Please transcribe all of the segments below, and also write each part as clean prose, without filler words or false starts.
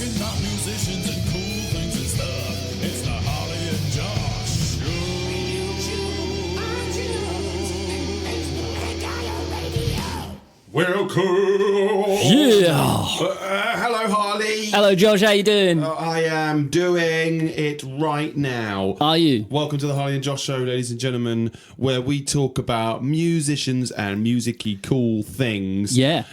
Talking about musicians and cool things and stuff. It's the Holly and Josh Show. Welcome. Yeah. Hello, Harley. Hello, Josh. How you doing? I am doing it right now. Are you? Welcome to the Harley and Josh Show, ladies and gentlemen, where we talk about musicians and music-y cool things. Yeah.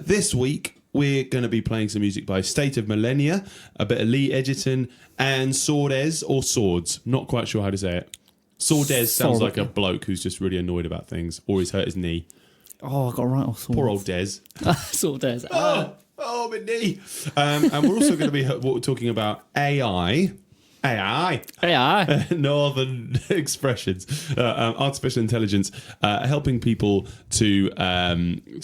This week, we're going to be playing some music by State of Millenia, a bit of Lee Egerton, and Swordes, or Swords. Not quite sure how to say it. Swordes sounds like a bloke who's just really annoyed about things, or he's hurt his knee. Oh, I got right off. Poor old Des. Swordes. Oh, my knee. And we're also going to be talking about AI, northern expressions, artificial intelligence, helping people to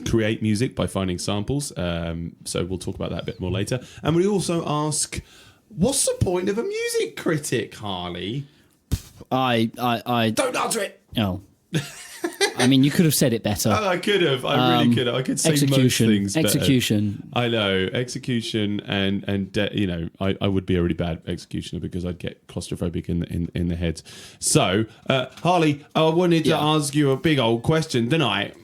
create music by finding samples. So we'll talk about that a bit more later. And we also ask, what's the point of a music critic, Harley? I Don't answer it. Oh. I mean, you could have said it better. I could have. I really could have. I could say most things better. Execution. I know. Execution and you know, I would be a really bad executioner because I'd get claustrophobic in the head. So, Harley, I wanted to ask you a big old question tonight.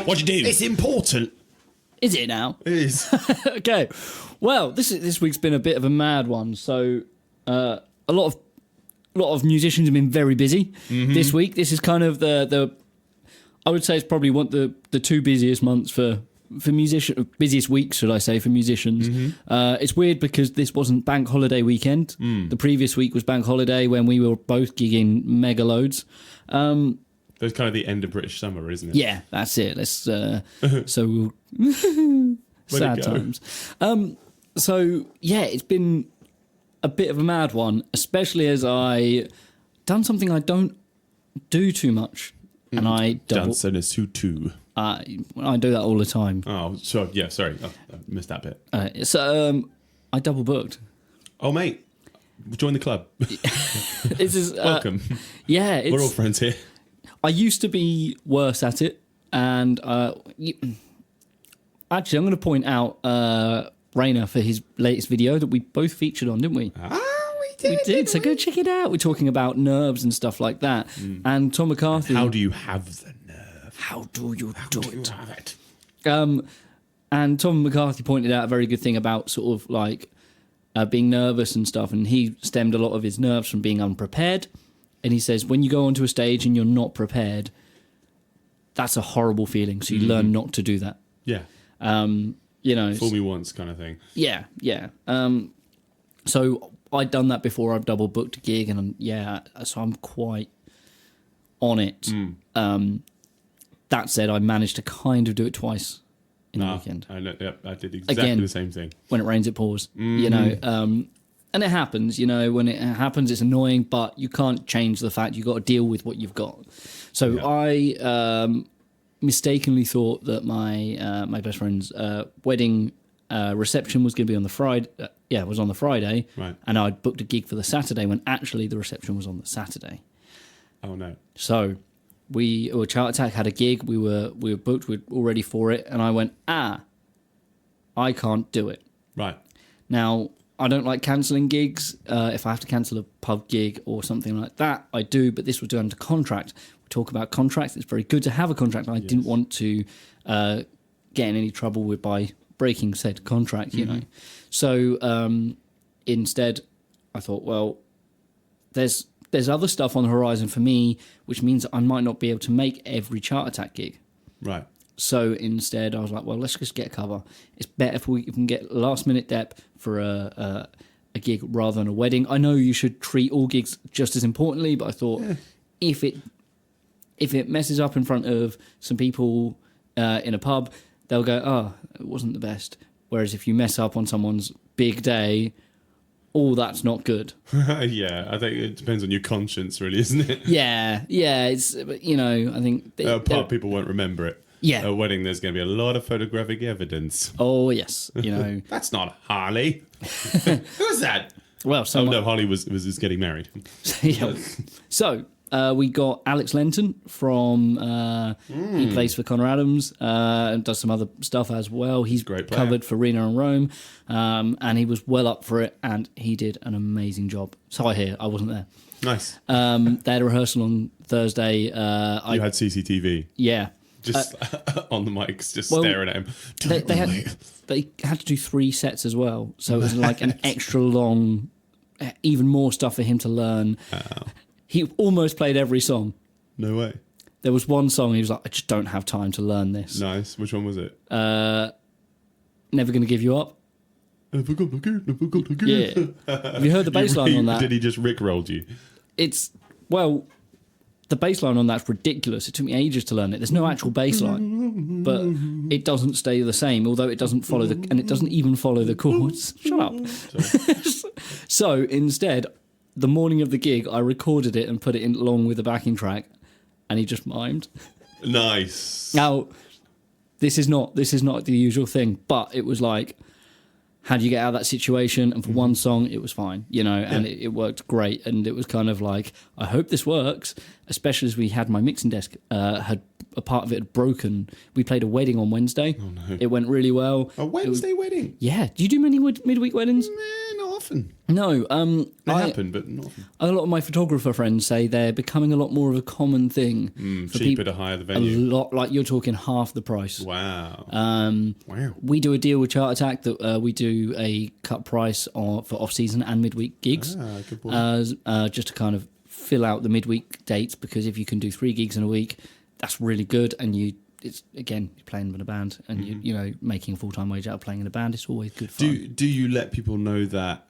What'd you do? It's important. Is it now? It is. Okay. Well, this week's been a bit of a mad one. So, a lot of musicians have been very busy this week. This is kind of the I would say it's probably one of the two busiest months for busiest weeks, should I say, for musicians. It's weird because this wasn't bank holiday weekend. The previous week was bank holiday when we were both gigging mega loads. That's kind of the end of British summer, isn't it? Yeah, that's it. Let's so sad times. So yeah, it's been a bit of a mad one, especially as I done something I don't do too much, and I dance in a suit. I do that all the time. Oh, sure. Yeah, sorry, I missed that bit. I double booked. Oh, mate, join the club. This is Welcome. Yeah, we're all friends here. I used to be worse at it, and actually, I'm going to point out Rainer for his latest video that we both featured on, didn't we? We did. So go check it out. We're talking about nerves and stuff like that. And Tom McCarthy. How do you have the nerve? How do you do it? Have it? And Tom McCarthy pointed out a very good thing about sort of like being nervous and stuff. And he stemmed a lot of his nerves from being unprepared. And he says, when you go onto a stage and you're not prepared, that's a horrible feeling. So you learn not to do that. Yeah. You know, fool me once kind of thing. Yeah. So I'd done that before. I've double booked a gig, and so I'm quite on it. That said, I managed to kind of do it twice in the weekend. I know. Yep, I did exactly the same thing. When it rains, it pours. You know, and it happens. You know, when it happens, it's annoying, but you can't change the fact you've got to deal with what you've got. So I mistakenly thought that my best friend's wedding reception was going to be on the Friday. It was on the Friday, right? And I'd booked a gig for the Saturday when actually the reception was on the Saturday. Oh no! So Chart Attack had a gig. We were booked. We're all ready for it, and I went, I can't do it. Right. Now, I don't like cancelling gigs. If I have to cancel a pub gig or something like that, I do. But this was done under contract. We talk about contracts. It's very good to have a contract. I didn't want to get in any trouble by breaking said contract, you know. So instead, I thought, well, there's other stuff on the horizon for me, which means I might not be able to make every Chart Attack gig. Right. So instead, I was like, well, let's just get a cover. It's better if we can get last minute dep for a gig rather than a wedding. I know you should treat all gigs just as importantly, but I thought if it messes up in front of some people in a pub, they'll go, it wasn't the best. Whereas if you mess up on someone's big day, that's not good. Yeah, I think it depends on your conscience, really, isn't it? Yeah. It's, you know, I think people won't remember it. Yeah. At a wedding, there's going to be a lot of photographic evidence. Oh yes, you know. That's not Harley. Who's that? Well, no, Harley was getting married. Yeah. So We got Alex Lenton from he plays for Connor Adams and does some other stuff as well. He's Great player. covered for Rena and Rome, and he was well up for it, and he did an amazing job. So I hear. I wasn't there. Nice. They had a rehearsal on Thursday. You had CCTV Yeah. just on the mics, just staring at him. They had to do 3 sets as well, so it was like an extra long, even more stuff for him to learn. He almost played every song. No way. There was one song he was like, I just don't have time to learn this. Nice. Which one was it? Never Gonna Give You Up. Never gonna get, never gonna get. Yeah. Have you heard the bass line on that? Did he just rickrolled you? Well, the bass line on that's ridiculous. It took me ages to learn it. There's no actual bass line, but it doesn't stay the same, although it doesn't follow and it doesn't even follow the chords. Shut up. So instead, the morning of the gig, I recorded it and put it in along with the backing track, and he just mimed. Nice. Now, this is not the usual thing, but it was like, how do you get out of that situation? And for one song, it was fine, and it worked great. And it was kind of like, I hope this works, especially as we had my mixing desk, had a part of it had broken. We played a wedding on Wednesday. Oh, no. It went really well. A Wednesday wedding? Yeah. Do you do many midweek weddings? Not often. No. They happen, but not often. A lot of my photographer friends say they're becoming a lot more of a common thing. For cheaper to hire the venue. A lot, like you're talking half the price. Wow. Wow. We do a deal with Chart Attack that we do a cut price for off-season and midweek gigs. Good point. Just to kind of fill out the midweek dates, because if you can do 3 gigs in a week, that's really good. And you're playing in a band, and you're making a full-time wage out of playing in a band. It's always good fun. Do you let people know that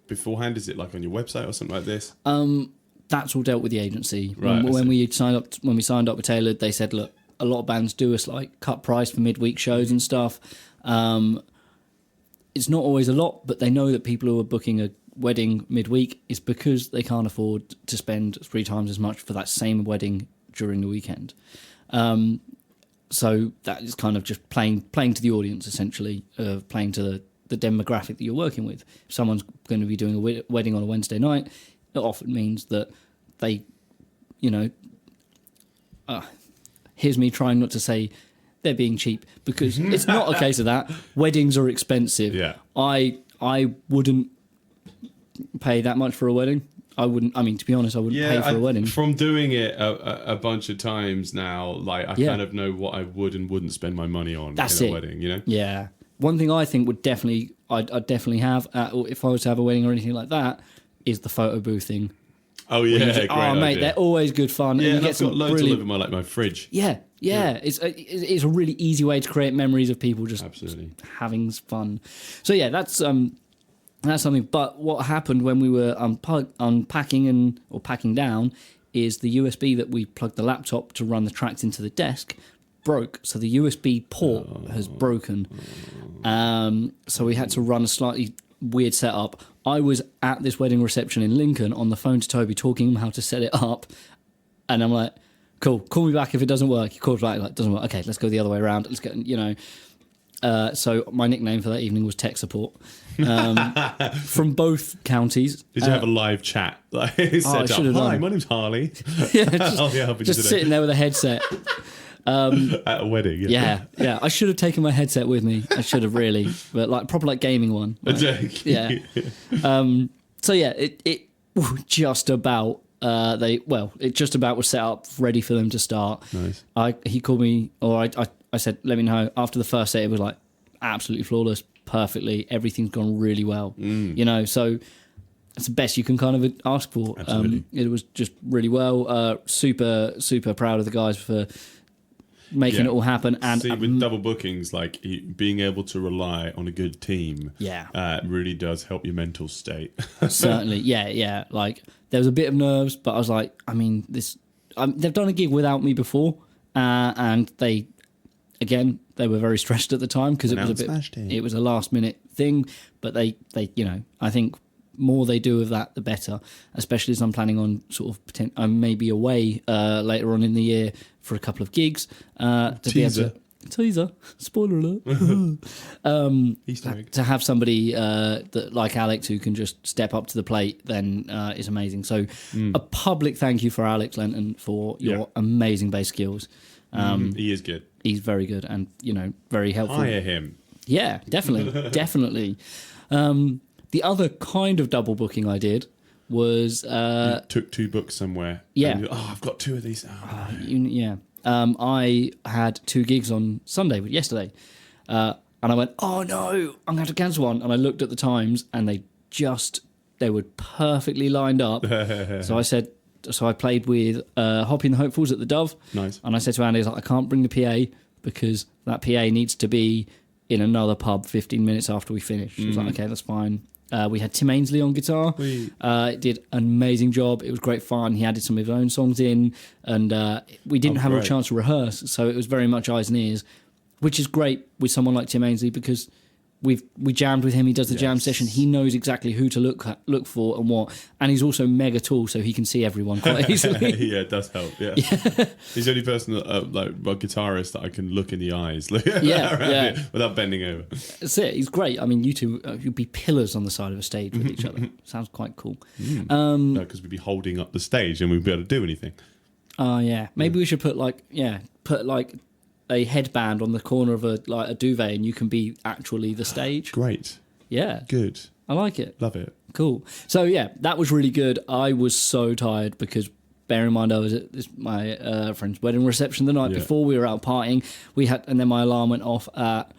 beforehand? Is it like on your website or something like this? That's all dealt with the agency. Right, When we signed up with Tailored, they said, look, a lot of bands do us like cut price for midweek shows and stuff. It's not always a lot, but they know that people who are booking a wedding midweek is because they can't afford to spend 3 times as much for that same wedding during the weekend. So that is kind of just playing to the audience, essentially, playing to the demographic that you're working with. If someone's going to be doing a wedding on a Wednesday night, it often means that they, here's me trying not to say they're being cheap, because it's not a case of that. Weddings are expensive. Yeah. I wouldn't pay that much for a wedding. I wouldn't. I mean, to be honest, I wouldn't pay for a wedding. From doing it a bunch of times now, like I kind of know what I would and wouldn't spend my money on in a wedding. Yeah. One thing I think I'd definitely have if I was to have a wedding or anything like that is the photo boothing. Oh yeah, great mate, idea. They're always good fun. Yeah, and I've got loads all over my fridge. Yeah. It's a really easy way to create memories of people just absolutely having fun. So yeah, that's something. But what happened when we were unpacking or packing down is the USB that we plugged the laptop to run the tracks into the desk broke. So the USB port has broken. So we had to run a slightly weird setup. I was at this wedding reception in Lincoln on the phone to Toby talking him how to set it up. And I'm like, cool, call me back if it doesn't work. He calls back, like, doesn't work. Okay, let's go the other way around. Let's get, so my nickname for that evening was Tech Support. From both counties. Did you have a live chat? Like, Hi, my name's Harley. Yeah, just sitting there with a headset. At a wedding. Yeah. I should have taken my headset with me. I should have really, but like proper like gaming one. Like, yeah. So yeah, it just about it just about was set up ready for them to start. Nice. He called me, or I said, let me know. After the first set, it was like absolutely flawless, perfectly. Everything's gone really well. So it's the best you can kind of ask for. Absolutely. It was just really well. Super, super proud of the guys for making it all happen. And with double bookings, like being able to rely on a good team, really does help your mental state. Certainly, yeah. Like there was a bit of nerves, but I was like, I mean, they've done a gig without me before, and they were very stressed at the time because it was a last minute thing. But they I think more they do of that, the better. Especially as I'm planning on sort of maybe away later on in the year for a couple of gigs to be able to teaser, spoiler alert. Easter egg. To have somebody that like Alex who can just step up to the plate then is amazing. So a public thank you for Alex Lenton for your amazing bass skills. He is good. He's very good and, very helpful. Hire him. Yeah, definitely. Definitely. The other kind of double booking I did was... You took 2 books somewhere. Yeah. I've got 2 of these. Yeah. I had 2 gigs on Sunday, yesterday. And I went, oh no, I'm going to have to cancel one. And I looked at the times and they were perfectly lined up. So I played with Hoppy and the Hopefuls at the Dove. Nice. And I said to Andy, I can't bring the PA because that PA needs to be in another pub 15 minutes after we finish. She was like, okay, that's fine. We had Tim Ainsley on guitar. Did an amazing job. It was great fun. He added some of his own songs in, and we didn't have a chance to rehearse, so it was very much eyes and ears, which is great with someone like Tim Ainsley because we jammed with him. He does the jam session. He knows exactly who to look for and what, and he's also mega tall, so he can see everyone quite easily. Yeah, it does help. Yeah, he's the only person that, a guitarist that I can look in the eyes, without bending over. That's it. He's great. I mean, you two, you'd be pillars on the side of a stage with each other. Sounds quite cool. No, because we'd be holding up the stage and we'd be able to do anything. Oh yeah, maybe we should put a headband on the corner of a duvet, and you can be actually the stage. Great. Yeah. Good. I like it. Love it. Cool. So yeah, that was really good. I was so tired because, bear in mind, I was at my friend's wedding reception the night before. We were out partying. And then my alarm went off at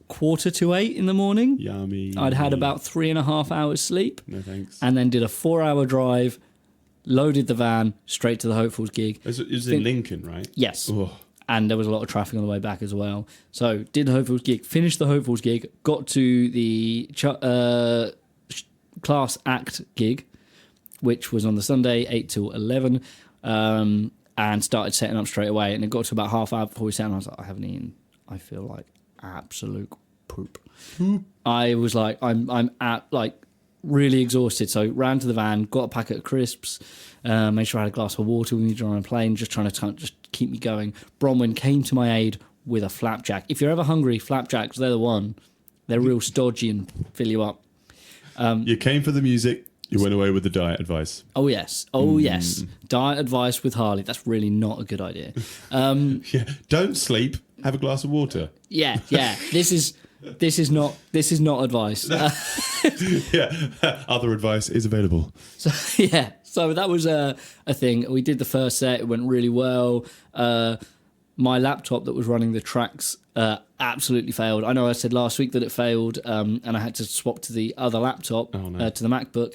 7:45 in the morning. Yummy. I'd had about 3.5 hours sleep. No thanks. And then did a 4-hour drive, loaded the van straight to the Hopefuls gig. It was in Lincoln, right? Yes. Oh. And there was a lot of traffic on the way back as well. So did the Hopefuls gig, finished the Hopefuls gig, got to the class act gig, which was on the Sunday, 8 till 11, and started setting up straight away. And it got to about half hour before we sat, and I was like, I haven't eaten. I feel like absolute poop. I was like, I'm really exhausted. So ran to the van, got a packet of crisps, made sure I had a glass of water when we were on a plane, just trying to just keep me going. Bronwyn came to my aid with a flapjack. If you're ever hungry, flapjacks, they're the one. They're real stodgy and fill you up. You came for the music. You went away with the diet advice. Oh, yes. Oh, yes. Diet advice with Harley. That's really not a good idea. Yeah. Don't sleep. Have a glass of water. Yeah. This is not advice. Yeah. Other advice is available. So that was a thing. We did the first set. It went really well. My laptop that was running the tracks absolutely failed. I know I said last week that it failed, and I had to swap to the other laptop, to the MacBook,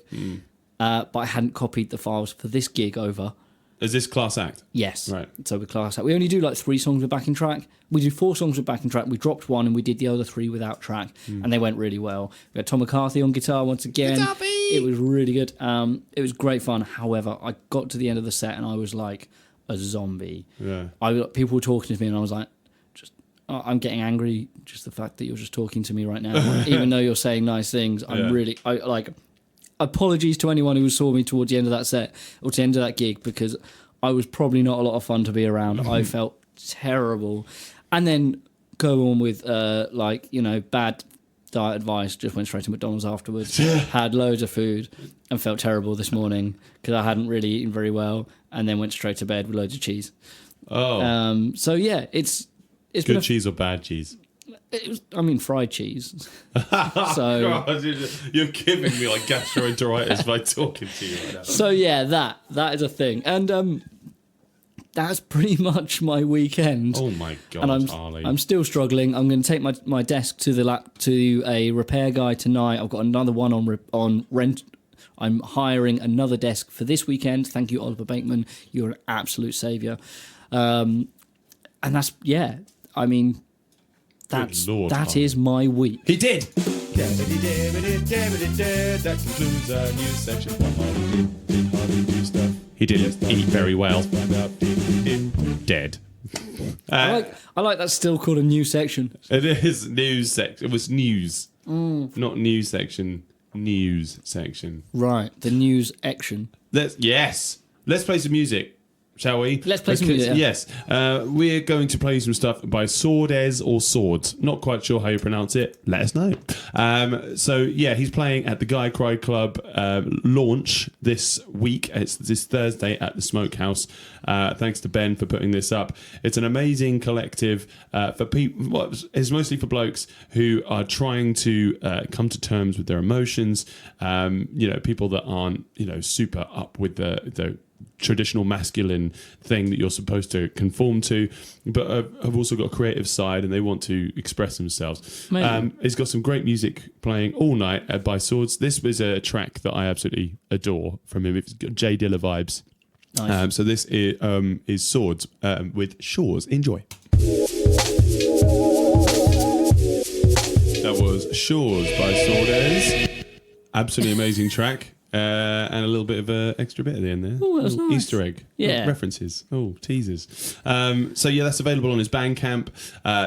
but I hadn't copied the files for this gig over. Is this class act? Yes. Right. So with class act, we only do 3 songs with backing track. We do 4 songs with backing track. We dropped 1 and we did the other 3 without track, and they went really well. We had Tom McCarthy on guitar once again. It was really good. It was great fun. However, I got to the end of the set and I was like a zombie. Yeah. People were talking to me and I was like, I'm getting angry. Just the fact that you're just talking to me right now, even though you're saying nice things. I'm really apologies to anyone who saw me towards the end of that set or to the end of that gig, because I was probably not a lot of fun to be around. I felt terrible. And then go on with bad diet advice. Just went straight to McDonald's afterwards. Had loads of food and felt terrible this morning because I hadn't really eaten very well, and then went straight to bed with loads of cheese. So yeah, it's good cheese or bad cheese. It was, fried cheese. So God, you're giving me gastroenteritis by talking to you right now. So yeah, that is a thing, and that's pretty much my weekend. Oh my God, and I'm still struggling. I'm going to take my desk to a repair guy tonight. I've got another one on rent. I'm hiring another desk for this weekend. Thank you, Oliver Bateman. You're an absolute saviour. And that's that is my week. He did. That concludes our news section. Did Harley do stuff? He didn't eat very well. Dead. I like that's still called a news section. It is news section. It was news, not news section. News section. Right, the news action. Let's play some music. shall we? Let's play some music. Yes. We're going to play some stuff by Sordes or Swords. Not quite sure how you pronounce it. Let us know. So, yeah, he's playing at the Guy Cry Club launch this week. It's this Thursday at the Smokehouse. Thanks to Ben for putting this up. It's an amazing collective for people. Well, it's mostly for blokes who are trying to come to terms with their emotions. People that aren't, super up with the traditional masculine thing that you're supposed to conform to, but have also got a creative side and they want to express themselves. It's got some great music playing all night by Swords. This was a track that I absolutely adore from him. It's got Jay Dilla vibes. Nice. So this is Swords with Shores. Enjoy. That was Shores by Swordes. Absolutely amazing track. And a little bit of an extra bit at the end there. Oh, that's nice. Easter egg. Yeah. References. Oh, teasers. So, yeah, that's available on his Bandcamp.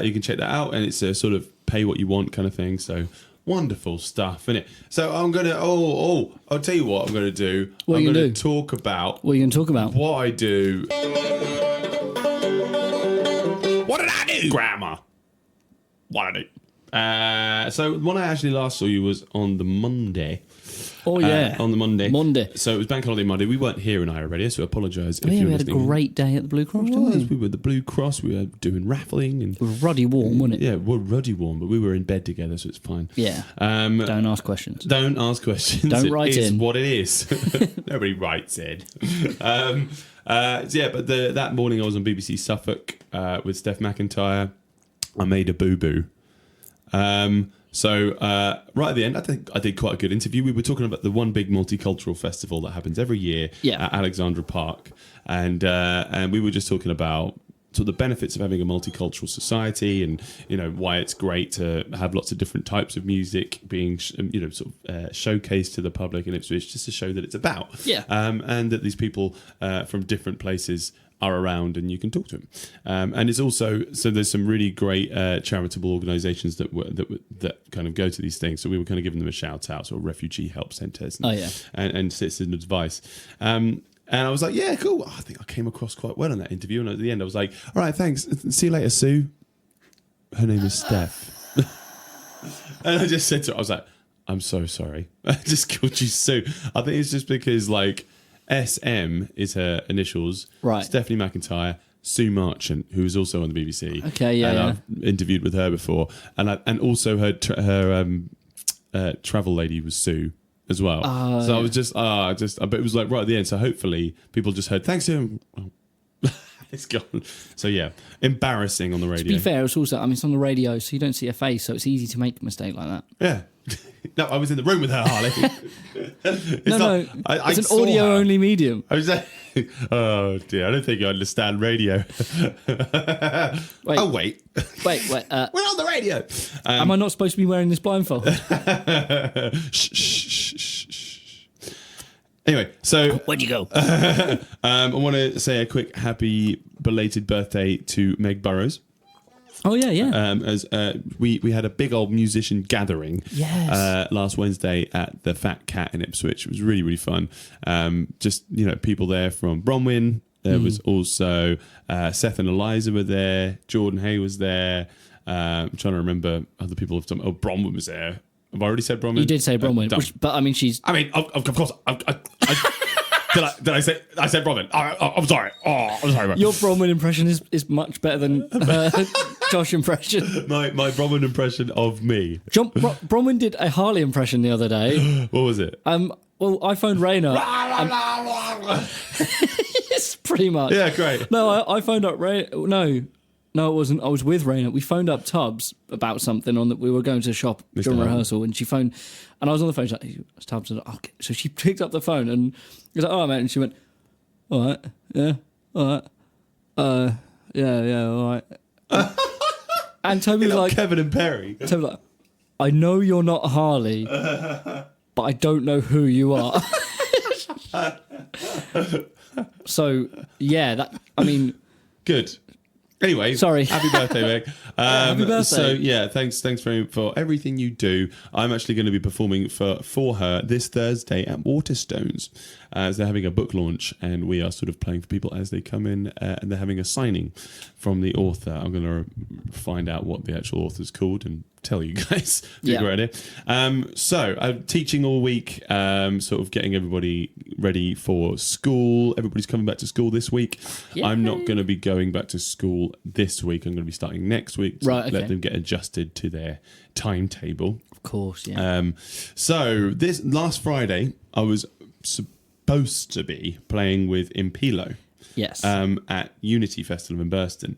You can check that out. And it's a sort of pay what you want kind of thing. So, wonderful stuff, isn't it? So, I'm going to... I'll tell you what I'm going to do. What I'm going to talk about... What are you going to talk about? What I do... What did I do? Grammar. What did I do? So, when I actually last saw you was on the Monday... Oh, yeah. On the Monday. So it was Bank Holiday Monday. We weren't here in iRadio, so I apologise if we you're had a great day at the Blue Cross, didn't we? We were at the Blue Cross. We were doing raffling. And it was ruddy warm, wasn't it? Yeah, we're ruddy warm, but we were in bed together, so it's fine. Yeah. Don't ask questions. Don't ask questions. Don't write in. It's what it is. Nobody writes in. But that morning I was on BBC Suffolk with Steph McIntyre. I made a boo-boo. So right at the end, I think I did quite a good interview. We were talking about the one big multicultural festival that happens every year at Alexandra Park, and we were just talking about sort of the benefits of having a multicultural society, and why it's great to have lots of different types of music being showcased to the public, and it's just a show that it's about, and that these people from different places are around and you can talk to them, and it's also there's some really great charitable organisations that kind of go to these things. So we were kind of giving them a shout out, sort of refugee help centres, and citizen advice. And I was like, yeah, cool. I think I came across quite well in that interview. And at the end, I was like, all right, thanks. See you later, Sue. Her name is Steph. And I just said to her, I was like, I'm so sorry. I just called you Sue. I think it's just because SM is her initials. Right. Stephanie McIntyre, Sue Marchant, who was also on the BBC. Okay, yeah. And I've interviewed with her before, and also her travel lady was Sue as well. So I was but it was right at the end. So hopefully people just heard thanks to him. Oh. It's gone. So yeah, embarrassing on the radio. To be fair, it's also it's on the radio, so you don't see her face, so it's easy to make a mistake like that. Yeah. No, I was in the room with her, Harley. It's an audio-only medium. I was like, oh dear, I don't think you understand radio. Wait. Oh, wait. We're on the radio. Am I not supposed to be wearing this blindfold? Shh. Anyway, so... Where'd you go? I want to say a quick happy belated birthday to Meg Burrows. Oh, yeah. As we had a big old musician gathering last Wednesday at the Fat Cat in Ipswich. It was really, really fun. Just, people there from Bronwyn. There was also Seth and Eliza were there. Jordan Hay was there. I'm trying to remember other people have done. Oh, Bronwyn was there. Have I already said Bronwyn? You did say Bronwyn, but she's... of course, did I say Bronwyn? I'm sorry. I'm sorry. Your Bronwyn impression is much better than Josh's impression. My Bronwyn impression of me. Bronwyn did a Harley impression the other day. What was it? Well, I phoned Raina. Yes, pretty much. Yeah, great. No, I phoned up Raina. No, it wasn't. I was with Raina. We phoned up Tubbs about something on that. We were going to the shop during rehearsal, and she phoned, and I was on the phone. She's like, hey, it's Tubbs. And okay. So she picked up the phone, and he was like, "Oh, mate," and she went, "All right, yeah, all right, yeah, all right." And Toby was like, Kevin and Perry. Toby was like, "I know you're not Harley, but I don't know who you are." So yeah, good. Anyway, sorry. Happy birthday, Meg. Happy birthday. So yeah, thanks very much for everything you do. I'm actually going to be performing for her this Thursday at Waterstones. So they're having a book launch, and we are sort of playing for people as they come in, and they're having a signing from the author. I'm going to find out what the actual author's called and tell you guys. Yeah. Great idea. So I'm teaching all week, sort of getting everybody ready for school. Everybody's coming back to school this week. Yay. I'm not going to be going back to school this week. I'm going to be starting next week to Right, okay. let them get adjusted to their timetable. Of course, yeah. So this last Friday, I was supposed to be playing with Impilo Yes. at Unity Festival in Burston.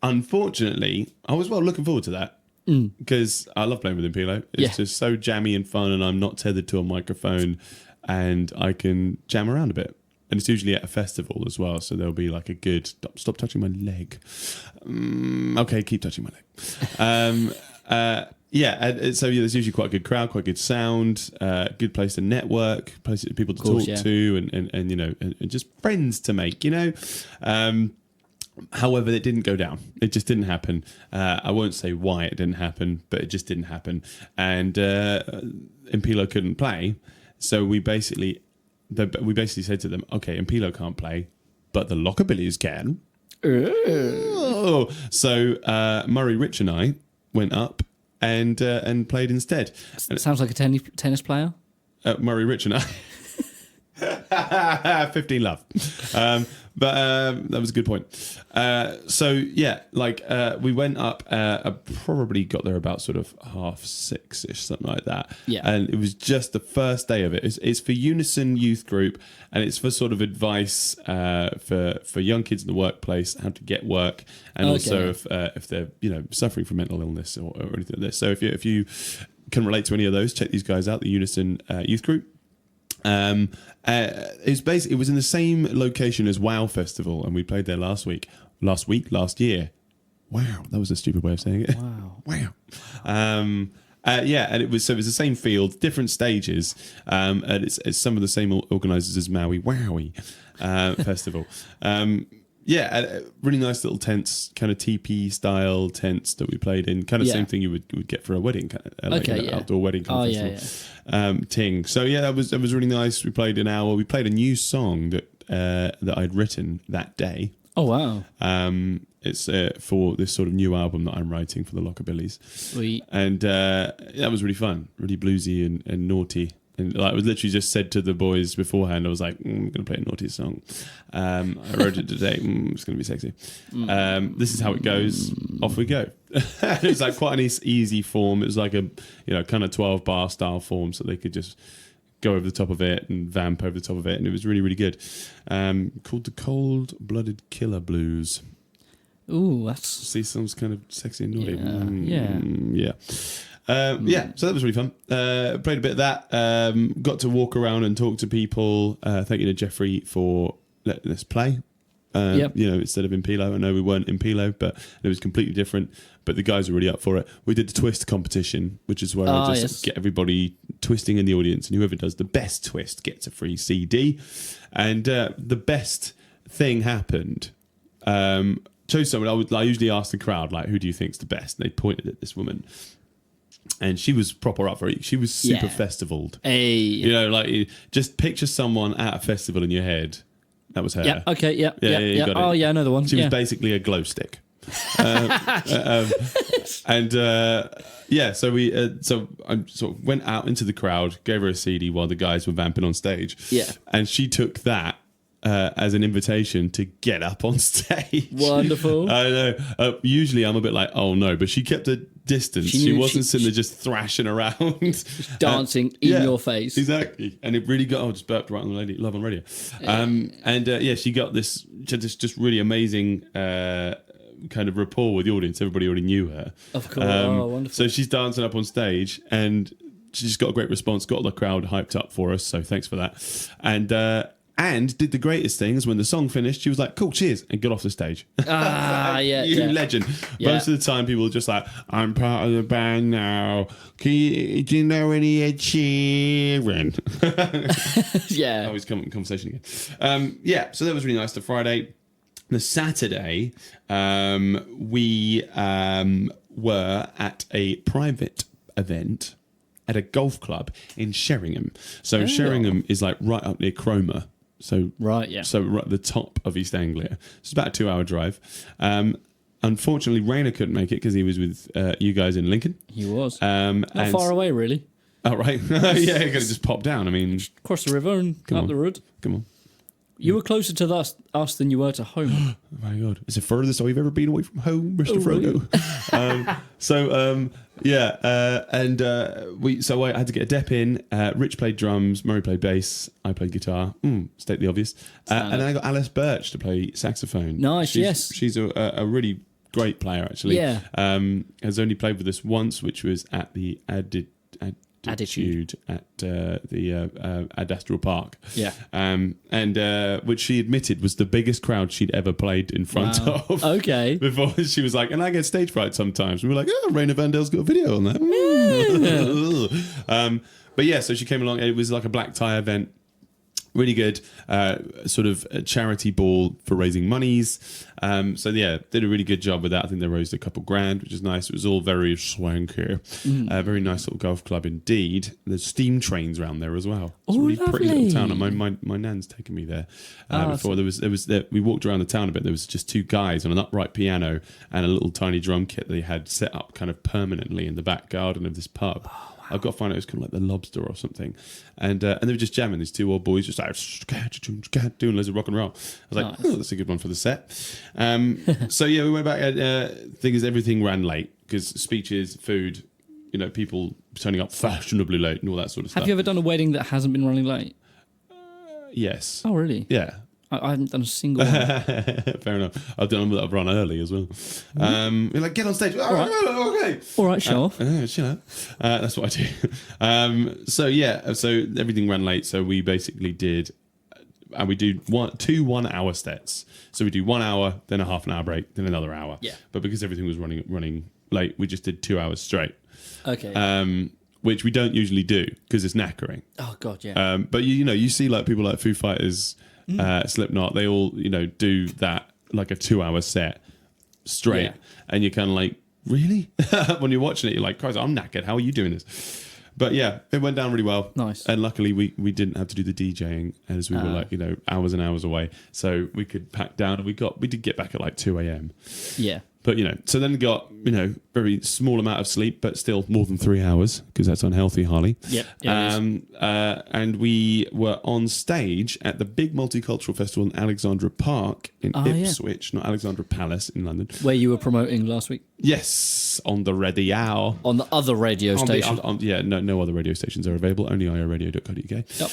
Unfortunately, I was looking forward to that because I love playing with Impilo. It's just so jammy and fun, and I'm not tethered to a microphone, and I can jam around a bit. And it's usually at a festival as well, so there'll be like a good stop touching my leg. Okay, keep touching my leg. So there's usually quite a good crowd, quite good sound, good place to network, place for people to talk to, and just friends to make, However, it didn't go down. It just didn't happen. I won't say why it didn't happen, but it just didn't happen. And Impilo couldn't play, so we basically said to them, "Okay, Impilo can't play, but the Lockabillies can." Oh. So Murray, Rich, and I went up and played instead. Sounds like a tennis player. Murray, Rich, and I. 15 love. But that was a good point. We went up. I probably got there about sort of 6:30ish, something like that. Yeah. And it was just the first day of it. It's for Unison Youth Group, and it's for sort of advice for young kids in the workplace, how to get work, and also if they're suffering from mental illness or anything like this. So if you can relate to any of those, check these guys out. The Unison Youth Group. It was in the same location as WoW Festival, and we played there last year. Wow, that was a stupid way of saying it. Wow. And it was the same field, different stages, and it's some of the same organisers as Maui Wowie Festival. Really nice little tents, kind of teepee style tents that we played in. Kind of same thing you would get for a wedding, outdoor wedding kind of festival. Ting. So that was really nice. We played an hour. We played a new song that I'd written that day. Oh wow! It's for this sort of new album that I'm writing for the Lockabillies. Sweet. And that was really fun, really bluesy and naughty. And I was literally just said to the boys beforehand, I was like, I'm going to play a naughty song. I wrote it today. It's going to be sexy. This is how it goes. Off we go. It was like quite an easy form. It was like a kind of 12-bar style form, so they could just go over the top of it and vamp over the top of it, and it was really, really good. Called the Cold-Blooded Killer Blues. Ooh, that's... See, sounds kind of sexy and naughty. Yeah. So that was really fun. Played a bit of that. Got to walk around and talk to people. Thank you to Jeffrey for letting us play. Instead of Impilo. I know we weren't Impilo, but it was completely different. But the guys were really up for it. We did the twist competition, which is where I just get everybody twisting in the audience, and whoever does the best twist gets a free CD. And the best thing happened. Chose someone. I usually ask the crowd, like, who do you think's the best? And they pointed at this woman. And she was proper up for it. She was super festivaled. Hey. Just picture someone at a festival in your head. That was her. Yeah. Okay. Yeah. You got it. Oh yeah, I know the one. She was basically a glow stick. So we I sort of went out into the crowd, gave her a CD while the guys were vamping on stage. Yeah. And she took that as an invitation to get up on stage. Wonderful. I know. Usually I'm a bit like, oh no, but she kept a distance. She wasn't sitting there just thrashing around. Dancing in your face. Exactly. And it really got, I just burped right on the Love on Radio. She got this just really amazing kind of rapport with the audience. Everybody already knew her. Of course. Wonderful. So she's dancing up on stage, and she just got a great response, got the crowd hyped up for us. So thanks for that. And did the greatest things when the song finished. She was like, "Cool, cheers," and got off the stage. You legend. Yeah. Most of the time, people are just like, "I'm part of the band now. Do you know any Ed Sheeran?" Yeah. Always come in conversation again. So that was really nice. The Friday, the Saturday, we were at a private event at a golf club in Sheringham. So Sheringham is like right up near Cromer. So right at the top of East Anglia. It's about a 2-hour drive. Unfortunately, Rainer couldn't make it because he was with you guys in Lincoln. He was. Not far away, really. Oh, right. Yeah, he could have just popped down. I mean... Cross the river and up the road. Come on. You were closer to us than you were to home. Oh, my God. It's the furthest I've ever been away from home, Mr. Frodo. Really? So I had to get a dep in. Rich played drums, Murray played bass, I played guitar. State the obvious. And then I got Alice Birch to play saxophone. Nice, yes. She's a really great player, actually. Yeah. Has only played with us once, which was at the Attitude at the Adastral Park. Yeah. And which she admitted was the biggest crowd she'd ever played in front of. Okay. Before she was like, and I get stage fright sometimes. We were like, oh, Raina Vandel's got a video on that. But yeah, so she came along. It was like a black tie event. Really good, sort of a charity ball for raising monies. So yeah, did a really good job with that. I think they raised a couple grand, which is nice. It was all very swanky. Very nice little golf club indeed. There's steam trains around there as well. It's a really pretty little town. And my nan's taken me there before. We walked around the town a bit. There was just two guys on an upright piano and a little tiny drum kit they had set up kind of permanently in the back garden of this pub. Oh, wow. I've got to find out, it was kind of like the Lobster or something. And they were just jamming, these two old boys, just like doing loads of rock and roll. I was like, oh, that's a good one for the set. So yeah, we went back. Thing is, everything ran late because speeches, food, people turning up fashionably late and all that sort of stuff. Have you ever done a wedding that hasn't been running late? Yes. Oh, really? Yeah. I haven't done a single one. Fair enough. I've done them that I've run early as well. You're like, get on stage. All right. Okay. All right, show off. That's what I do. So everything ran late. So we basically did, and we do 2 1-hour sets. So we do 1 hour, then a half an hour break, then another hour. Yeah. But because everything was running late, we just did 2 hours straight. Okay. Which we don't usually do because it's knackering. Oh God, yeah. But you see like people like Foo Fighters, Slipknot, they all do that like a 2-hour set straight, and you're kind of like, really? When you're watching it, you're like, Christ, I'm knackered. How are you doing this? But yeah, it went down really well. Nice. And luckily we didn't have to do the DJing as we were like hours and hours away, so we could pack down, and we did get back at like 2 a.m. Yeah. But so then got very small amount of sleep, but still more than 3 hours because that's unhealthy, Harley. Yep. And we were on stage at the big multicultural festival in Alexandra Park in Ipswich, not Alexandra Palace in London, where you were promoting last week. Yes, on the radio, on the other radio station. No other radio stations are available. Only irradio.co.uk. Yep.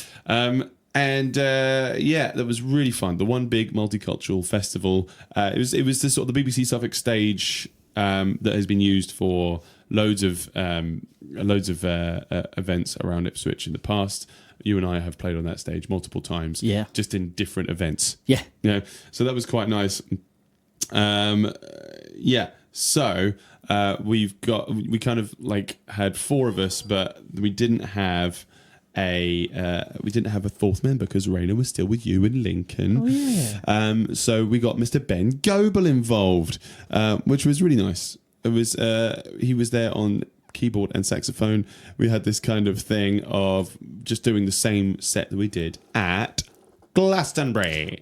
And that was really fun. The one big multicultural festival. It was the sort of the BBC Suffolk stage that has been used for loads of events around Ipswich in the past. You and I have played on that stage multiple times. Yeah, just in different events. Yeah, so that was quite nice. So we kind of like had 4 of us, but we didn't have a fourth member because Raina was still with you in Lincoln. Oh yeah. So we got Mr. Ben Goebel involved, which was really nice. It was he was there on keyboard and saxophone. We had this kind of thing of just doing the same set that we did at Glastonbury.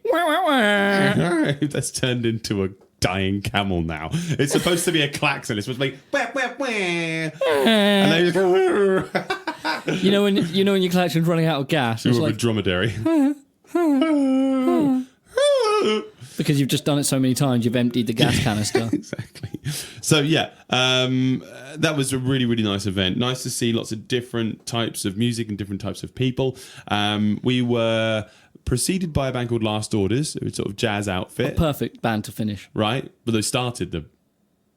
That's turned into a dying camel now. It's supposed to be a klaxon. It's supposed to be wah, wah, wah. And then you go when your klaxon's running out of gas. It's like a dromedary. Because you've just done it so many times, you've emptied the gas canister. Exactly. So that was a really, really nice event. Nice to see lots of different types of music and different types of people. We were preceded by a band called Last Orders, a sort of jazz outfit. A perfect band to finish. Right? But they started the...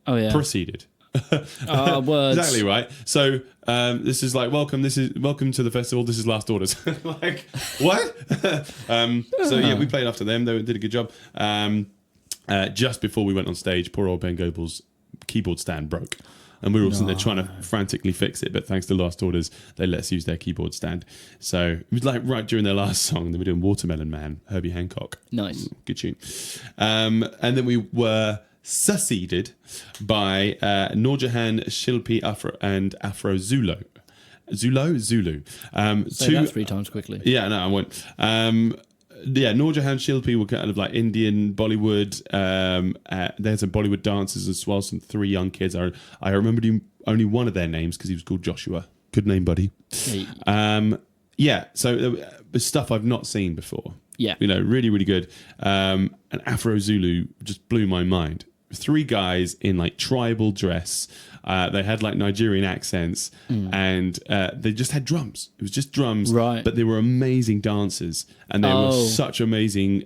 Oh, yeah. Preceded. Words. Exactly right. So this is like welcome to the festival. This is Last Orders. Like what? We played after them. They did a good job. Just before we went on stage, poor old Ben Goebel's keyboard stand broke, and we were all sitting there trying to frantically fix it. But thanks to Last Orders, they let us use their keyboard stand. So it was like right during their last song. They were doing Watermelon Man, Herbie Hancock. Nice, good tune. And then we were succeeded by Noorjahan, Shilpi and Afro Zulo. Zulu. Say that 3 times quickly. Yeah, no, I won't. Noor Jahan Shilpi were kind of like Indian Bollywood. There's some Bollywood dancers as well, some 3 young kids. I remember only one of their names because he was called Joshua. Good name, buddy. Hey. So the stuff I've not seen before. Yeah. Really, really good. And Afro Zulu just blew my mind. 3 guys in like tribal dress. They had like Nigerian accents and they just had drums. It was just drums, right? But they were amazing dancers and they were such amazing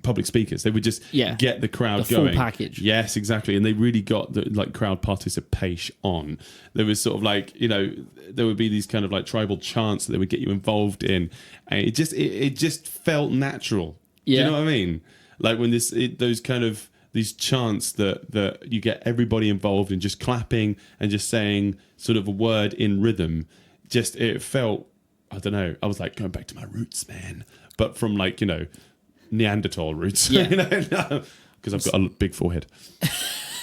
public speakers. They would just get the crowd going. Full package. Yes, exactly. And they really got the like crowd participation on. There was sort of like, there would be these kind of like tribal chants that they would get you involved in. And it just felt natural. Yeah. Do you know what I mean? Like when those kind of these chants that you get everybody involved in, just clapping and just saying sort of a word in rhythm. Just it felt, I don't know. I was like going back to my roots, man. But from like Neanderthal roots, because I've got a big forehead.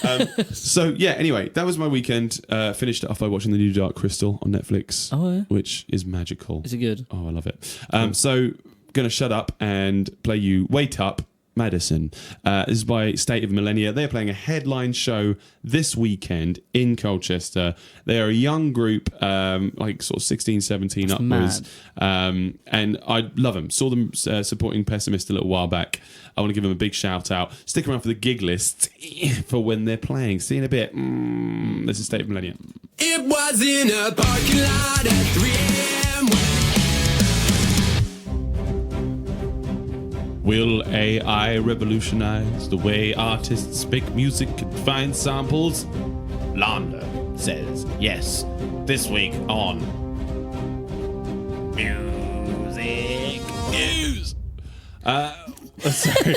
Anyway, that was my weekend. Finished it off by watching the new Dark Crystal on Netflix, which is magical. Is it good? Oh, I love it. So gonna shut up and play you Wait Up Madison. This is by State of Millenia. They're playing a headline show this weekend in Colchester. They are a young group, like sort of 16, 17 That's upwards. And I love them. Saw them supporting Pessimist a little while back. I want to give them a big shout out. Stick around for the gig list for when they're playing. See you in a bit. This is State of Millenia. It was in a parking lot at 3 a.m. Will AI revolutionize the way artists make music and find samples? LANDR says yes. This week on Music News. Sorry,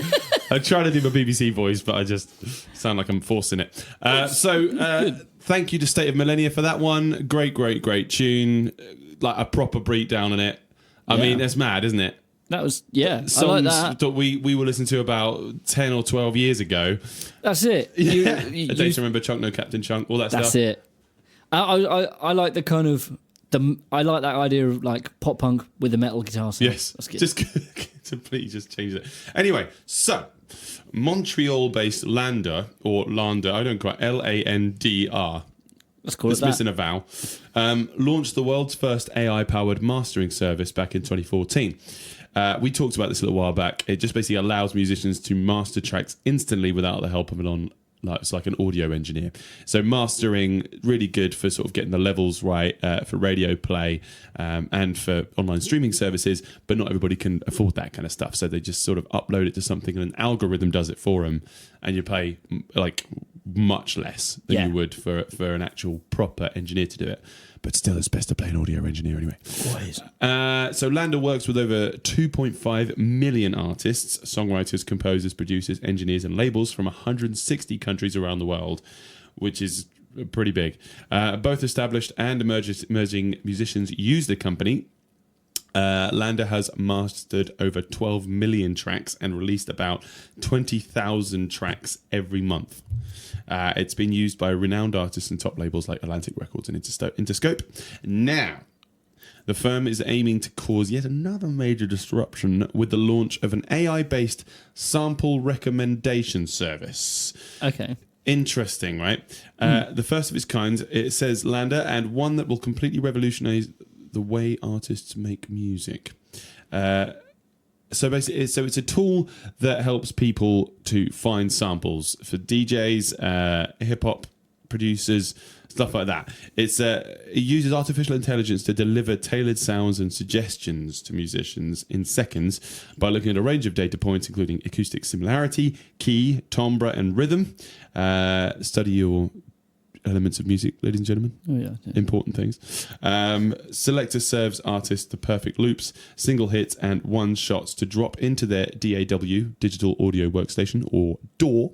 I try to do my BBC voice, but I just sound like I'm forcing it. Thank you to State of Millenia for that one. Great tune. Like a proper breakdown on it. I mean, that's mad, isn't it? That was, Songs I like that. we were listening to about 10 or 12 years ago. That's it. I don't remember Chunk No Captain Chunk, all that stuff. That's it. I like the kind of I like that idea of like pop punk with the metal guitar sound. Yes, that's good. Just completely just change it. Anyway, so Montreal-based LANDR or LANDR, I don't quite LANDR. Let's call it that. Missing a vowel. Launched the world's first AI-powered mastering service back in 2014. We talked about this a little while back. It just basically allows musicians to master tracks instantly without the help of it's like an audio engineer. So mastering, really good for sort of getting the levels right for radio play and for online streaming services, but not everybody can afford that kind of stuff. So they just sort of upload it to something and an algorithm does it for them, and you pay like much less than you would for an actual proper engineer to do it. But still, it's best to play an audio engineer anyway. Always. So LANDR works with over 2.5 million artists, songwriters, composers, producers, engineers, and labels from 160 countries around the world, which is pretty big. Both established and emerging musicians use the company. LANDR has mastered over 12 million tracks and released about 20,000 tracks every month. It's been used by renowned artists and top labels like Atlantic Records and Interscope. Now, the firm is aiming to cause yet another major disruption with the launch of an AI-based sample recommendation service. Okay. Interesting, right? The first of its kind, it says LANDR, and one that will completely revolutionize the way artists make music. So basically, it's a tool that helps people to find samples for DJs, hip hop producers, stuff like that. It uses artificial intelligence to deliver tailored sounds and suggestions to musicians in seconds by looking at a range of data points, including acoustic similarity, key, timbre, and rhythm. Study your elements of music, ladies and gentlemen. Oh, yeah. Important things. Selector serves artists the perfect loops, single hits, and one shots to drop into their DAW, Digital Audio Workstation, or DAW,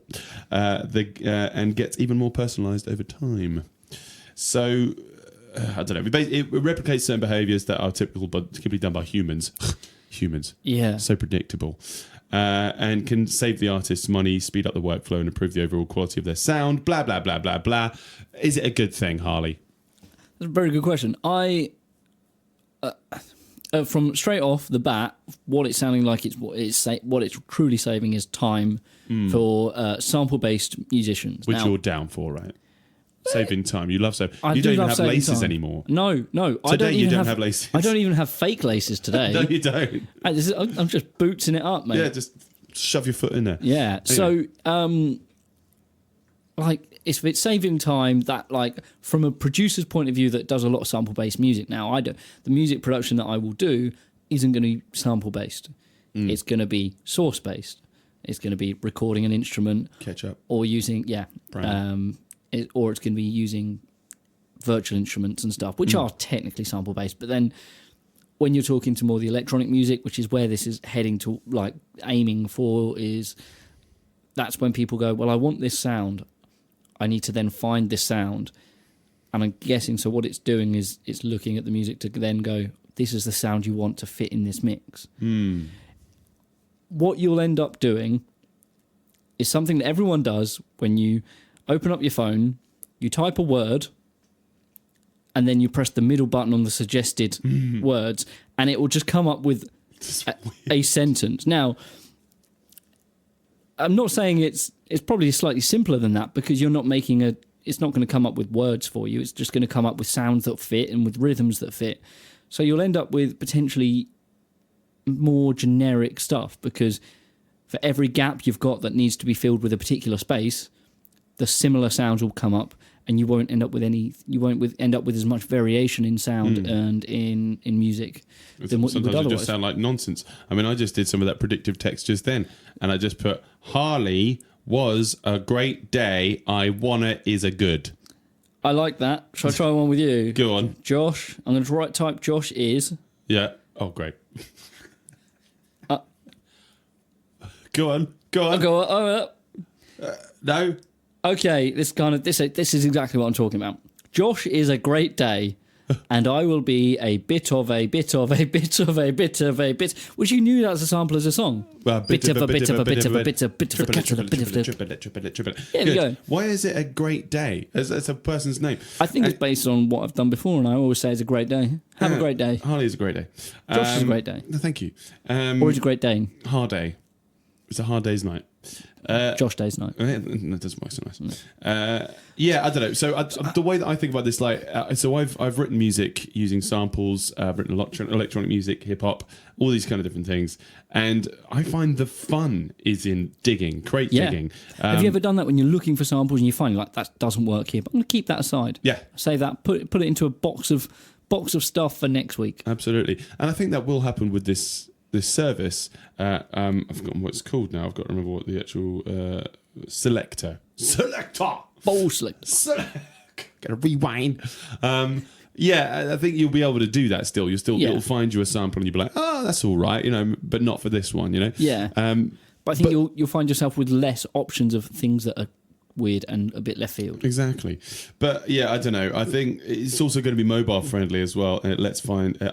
and gets even more personalized over time. So, I don't know. It replicates certain behaviors that are typical, but typically done by humans. Humans. Yeah. So predictable. And can save the artists money, speed up the workflow, and improve the overall quality of their sound. Blah, blah, blah, blah, blah. Is it a good thing, Harley? very good question. From straight off the bat, what it's sounding like what it's truly saving is time for sample-based musicians. Which now, you're down for, right? Saving time. You love saving. I You do don't even love have saving laces time. anymore. No. Today you don't have laces. I don't even have fake laces today. No, you don't. I'm just bootsing it up, mate. Yeah, just shove your foot in there. Yeah. Anyway. So, like, if it's saving time, that, like, from a producer's point of view that does a lot of sample-based music now, the music production that I will do isn't going to be sample-based. It's going to be source-based. It's going to be recording an instrument. Catch up. Or using, or it's going to be using virtual instruments and stuff, which are technically sample-based. But then when you're talking to more the electronic music, which is where this is heading to, like, aiming for, that's when people go, well, I want this sound. I need to then find this sound. And I'm guessing, so what it's doing is it's looking at the music to then go, this is the sound you want to fit in this mix. What you'll end up doing is something that everyone does when you open up your phone, you type a word, and then you press the middle button on the suggested words, and it will just come up with a sentence. Now, I'm not saying it's probably slightly simpler than that, because you're not making it's not going to come up with words for you. It's just going to come up with sounds that fit and with rhythms that fit. So you'll end up with potentially more generic stuff, because for every gap you've got that needs to be filled with a particular space, the similar sounds will come up, and you won't end up with as much variation in sound and in music than what you would Sometimes it otherwise. just sound like nonsense. I mean, I just did some of that predictive text just then, and I just put, Harley was a great day. I wanna is a good. I like that. Shall I try one with you? Go on. Josh. I'm going to type Josh is. Yeah. Oh, great. Go on. No. Okay, this is exactly what I'm talking about. Josh is a great day, and I will be a bit of a bit of a bit of a bit of a bit. Which you knew that's a sample as a song. Well, Bit of a bit of a bit of a bit of a bit of a bit of a bit of a. There we go. Why is it a great day? As a person's name. I think it's based on what I've done before, and I always say it's a great day. Have a great day. Harley is a great day. Josh is a great day. Thank you. Or it's a great day. Hard day. It's a hard day's night. Josh day's night. That doesn't work so nice. Yeah, I don't know. So the way that I think about this, like, so I've written music using samples. I've written electronic music, hip hop, all these kind of different things, and I find the fun is in digging, digging. Have you ever done that when you're looking for samples and you find like that doesn't work here, but I'm going to keep that aside. Yeah, save that. Put it into a box of stuff for next week. Absolutely, and I think that will happen with this service. I've forgotten what it's called now. I've got to remember what the actual selector. Bowl selector. Gotta rewind. Yeah, I think you'll be able to do that still. It'll find you a sample and you'll be like, oh, that's all right, but not for this one, Yeah. But I think you'll find yourself with less options of things that are weird and a bit left field. Exactly. But yeah, I don't know. I think it's also going to be mobile friendly as well, and it lets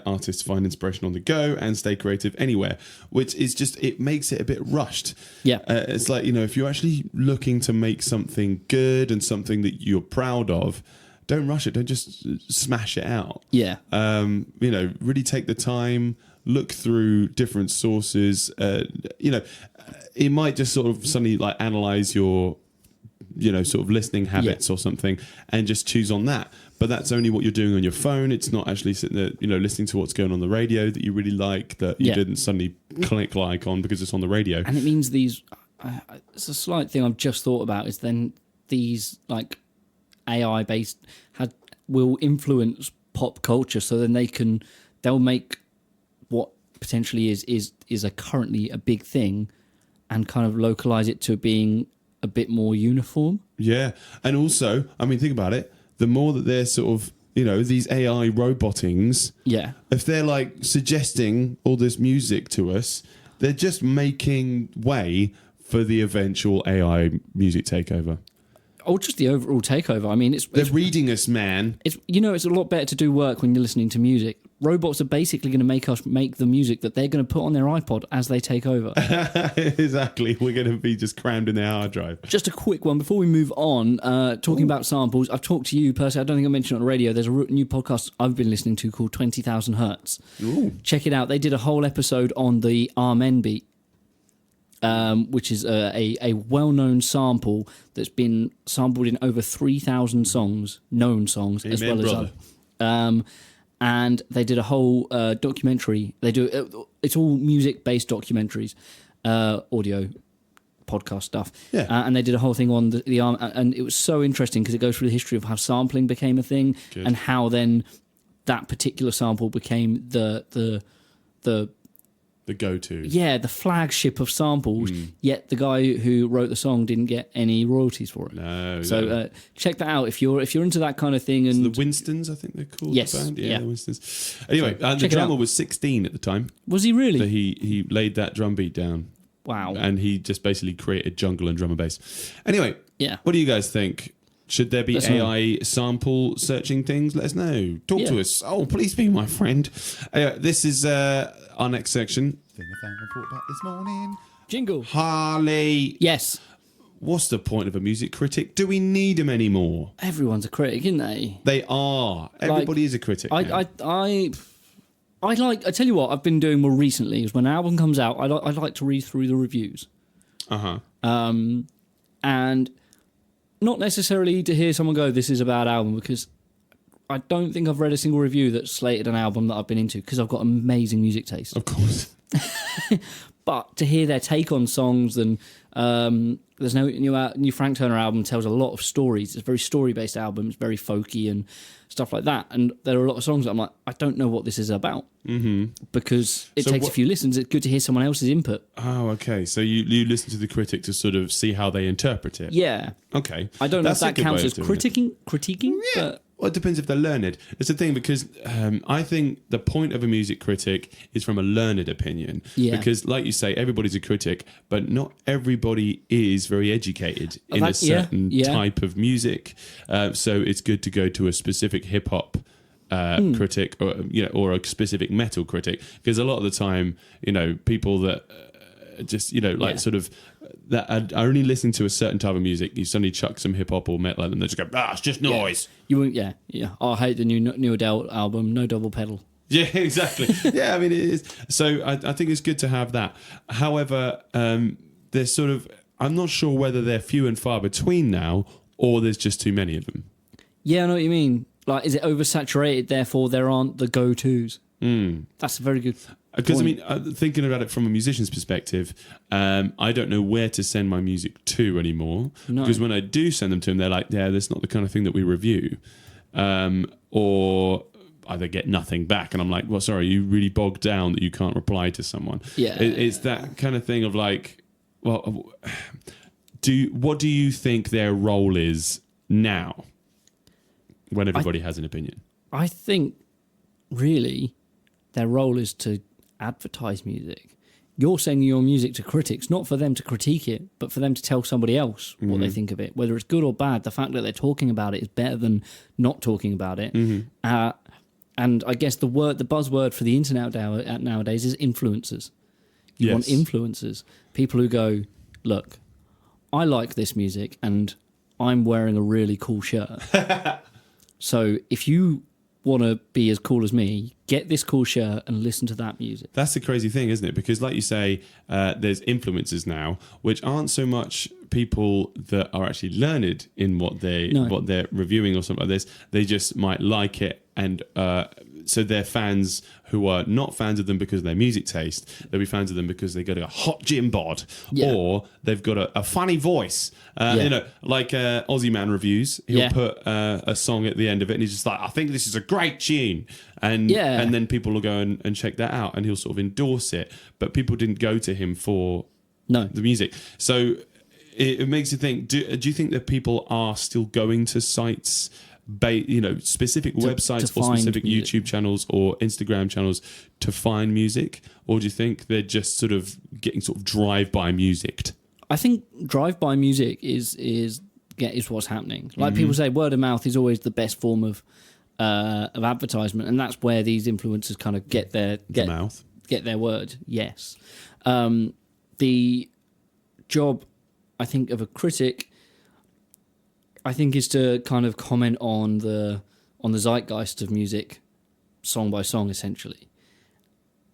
artists find inspiration on the go and stay creative anywhere, which is it makes it a bit rushed. Yeah. It's like, if you're actually looking to make something good and something that you're proud of, don't rush it. Don't just smash it out. Yeah. Really take the time, look through different sources. It might just sort of suddenly like analyze your sort of listening habits or something, and just choose on that. But that's only what you're doing on your phone. It's not actually sitting there, listening to what's going on the radio that you really like, that you didn't suddenly click like on because it's on the radio. And it means these, it's a slight thing I've just thought about, is then these like AI based will influence pop culture. So then they'll make what potentially is currently a big thing and kind of localize it to being a bit more uniform. Yeah. And also, I mean, think about it. The more that they're sort of, these AI robotings, if they're like suggesting all this music to us, they're just making way for the eventual AI music takeover. Or just the overall takeover. I mean, they're reading us, man. It's a lot better to do work when you're listening to music robots are basically going to make us make the music that they're going to put on their iPod as they take over. Exactly. We're going to be just crammed in their hard drive. Just a quick one before we move on. Talking about samples, I've talked to you personally. I don't think I mentioned it on the radio. There's a new podcast I've been listening to called 20,000 Hertz. Ooh. Check it out. They did a whole episode on the Amen beat, which is a well-known sample that's been sampled in over 3,000 songs, known songs, Amen, as well brother. as and they did a whole documentary. They do it's all music-based documentaries, audio, podcast stuff. Yeah. And they did a whole thing on the arm, and it was so interesting because it goes through the history of how sampling became a thing. Good. And how then that particular sample became the go-to. yeah, the flagship of samples, yet the guy who wrote the song didn't get any royalties for it. No. So check that out if you're into that kind of thing. And the Winstons, I think they're called. Yes, The band. yeah. The Winstons. Anyway, the check it drummer out. was 16 at the time. was he really? So he laid that drum beat down. Wow. And he just basically created jungle and drum and bass. Anyway, Yeah. what do you guys think? Should there be Let us know. AI sample searching things? Let us know. Talk to Yeah. us. Oh, please be my friend. Anyway, this is our next section. Thing the fan report back this morning. Jingle. Harley, Yes. what's the point of a music critic? Do we need them anymore? Everyone's a critic, isn't they? They are. Everybody is a critic. now. I like. I tell you what, I've been doing more recently is when an album comes out, I like to read through the reviews, Uh-huh. and not necessarily to hear someone go, "This is a bad album," because I don't think I've read a single review that slated an album that I've been into because I've got amazing music taste. Of course. But to hear their take on songs, and there's no new Frank Turner album tells a lot of stories. It's a very story-based album. It's very folky and stuff like that. And there are a lot of songs that I'm like, I don't know what this is about. Mm-hmm. Because it So takes a what- few listens. It's good to hear someone else's input. Oh, okay. So you listen to the critic to sort of see how they interpret it. Yeah. Okay. I don't know That's if a that good counts way as of doing it. critiquing, but Well, it depends if they're learned. It's the thing because I think the point of a music critic is from a learned opinion. Yeah. Because, like you say, everybody's a critic, but not everybody is very educated in a that- yeah, certain yeah. type of music. So it's good to go to a specific hip hop critic, or a specific metal critic, because a lot of the time, people that just Yeah. sort of that are only listening to a certain type of music, you suddenly chuck some hip hop or metal and they just go, it's just noise. you won't. Yeah. Oh, I hate the new Adele album, No Double Pedal. Yeah, exactly. Yeah, I mean, it is. So I think it's good to have that. However, there's sort of, I'm not sure whether they're few and far between now or there's just too many of them. Yeah, I know what you mean. Like, is it oversaturated? Therefore, there aren't the go-tos. That's a very good. Because, I point. mean, thinking about it from a musician's perspective, I don't know where to send my music to anymore. No. Because when I do send them to them, they're like, yeah, that's not the kind of thing that we review. Or either get nothing back. And I'm like, well, sorry, you really bogged down that you can't reply to someone. Yeah. It's that kind of thing of like, well, what do you think their role is now when everybody has an opinion? I think, really, their role is to advertise music. You're sending your music to critics, not for them to critique it, but for them to tell somebody else what they think of it. Whether it's good or bad, the fact that they're talking about it is better than not talking about it. And I guess the buzzword for the internet nowadays is influencers. You want influencers, people who go, look, I like this music and I'm wearing a really cool shirt. So if you want to be as cool as me, get this cool shirt and listen to that music. That's the crazy thing, isn't it? Because like you say, there's influencers now, which aren't so much people that are actually learned in what they're reviewing or something like this. They just might like it, and so they're fans who are not fans of them because of their music taste. They'll be fans of them because they got a hot gym bod, or they've got a funny voice. Like Aussie Man Reviews. He'll put a song at the end of it, and he's just like, I think this is a great tune. And then people will go and check that out, and he'll sort of endorse it. But people didn't go to him for the music. So it makes you think, do you think that people are still going to sites, specific websites or specific music. YouTube channels or Instagram channels to find music? Or do you think they're just sort of getting sort of drive-by musicked? I think drive-by music is what's happening. Like people say, word of mouth is always the best form of of advertisement, and that's where these influencers kind of get their mouth. Get their word. Yes, the job, I think, of a critic, I think, is to kind of comment on the zeitgeist of music, song by song, essentially.